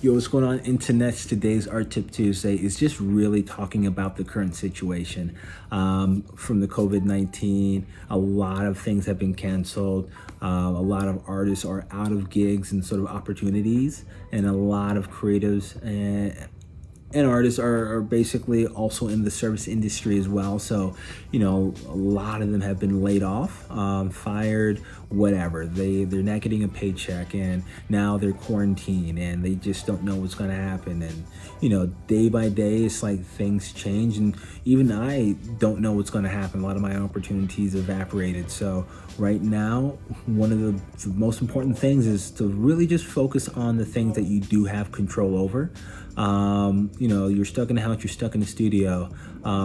Yo, what's going on, Internet? Today's Art Tip Tuesday is just really talking about the current situation. From the COVID-19, a lot of things have been canceled. A lot of artists are out of gigs and sort of opportunities, and a lot of creatives and artists are basically also in the service industry as well. So, a lot of them have been laid off, fired, whatever. They're not getting a paycheck, and now they're quarantined, and they just don't know what's going to happen. And, day by day, it's like things change, and even I don't know what's going to happen. A lot of my opportunities evaporated. So right now, one of the most important things is to really just focus on the things that you do have control over. You're stuck in the house, you're stuck in the studio,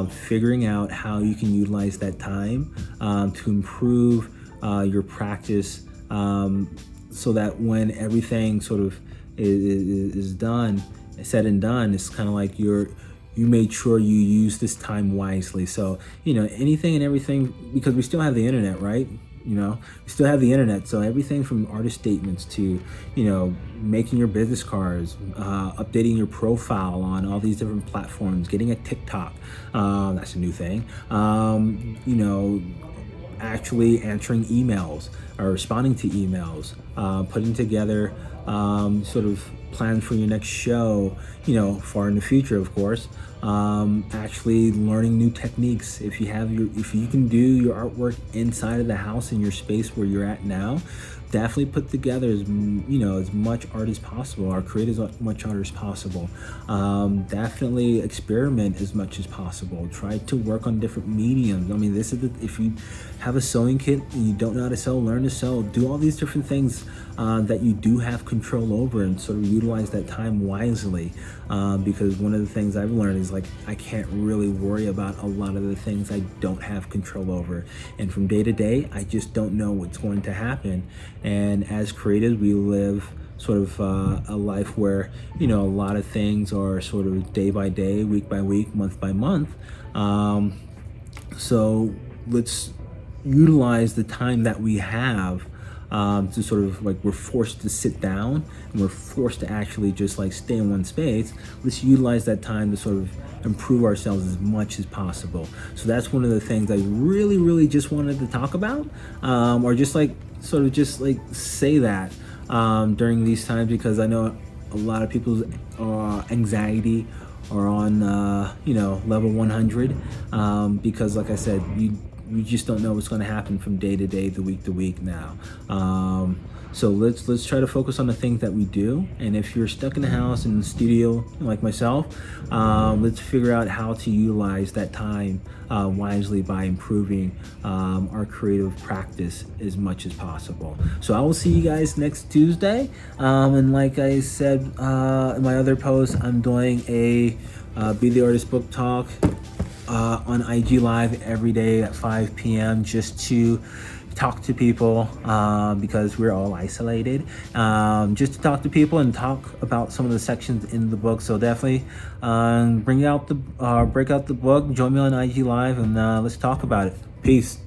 figuring out how you can utilize that time to improve your practice, so that when everything sort of is done, said and done, it's kind of like you made sure you use this time wisely. So, anything and everything, because we still have the internet, right? We still have the internet. So everything from artist statements to, making your business cards, updating your profile on all these different platforms, getting a TikTok, that's a new thing, actually answering emails or responding to emails, putting together sort of plans for your next show, far in the future, of course. Actually learning new techniques. If you can do your artwork inside of the house in your space where you're at now, definitely put together as much art as possible, or create as much art as possible. Definitely experiment as much as possible. Try to work on different mediums. I mean, if you have a sewing kit and you don't know how to sew, learn to sew. Do all these different things that you do have control over, and sort of utilize that time wisely. Because one of the things I've learned is I can't really worry about a lot of the things I don't have control over. And from day to day, I just don't know what's going to happen. And as creatives, we live sort of a life where, a lot of things are sort of day by day, week by week, month by month. So let's utilize the time that we have to sort of we're forced to sit down and we're forced to actually just stay in one space. Let's utilize that time to sort of improve ourselves as much as possible. So that's one of the things I really, really just wanted to talk about, or just say that during these times, because I know a lot of people's anxiety are on level 100, because like I said, you just don't know what's going to happen from day to day, the week to week now. So let's try to focus on the things that we do. And if you're stuck in the house, in the studio, like myself, let's figure out how to utilize that time wisely by improving our creative practice as much as possible. So I will see you guys next Tuesday. And like I said in my other post, I'm doing a Be the Artist book talk on IG Live every day at 5 p.m. just to talk to people, because we're all isolated, just to talk to people and talk about some of the sections in the book. So definitely break out the book, join me on IG Live, and let's talk about it. Peace.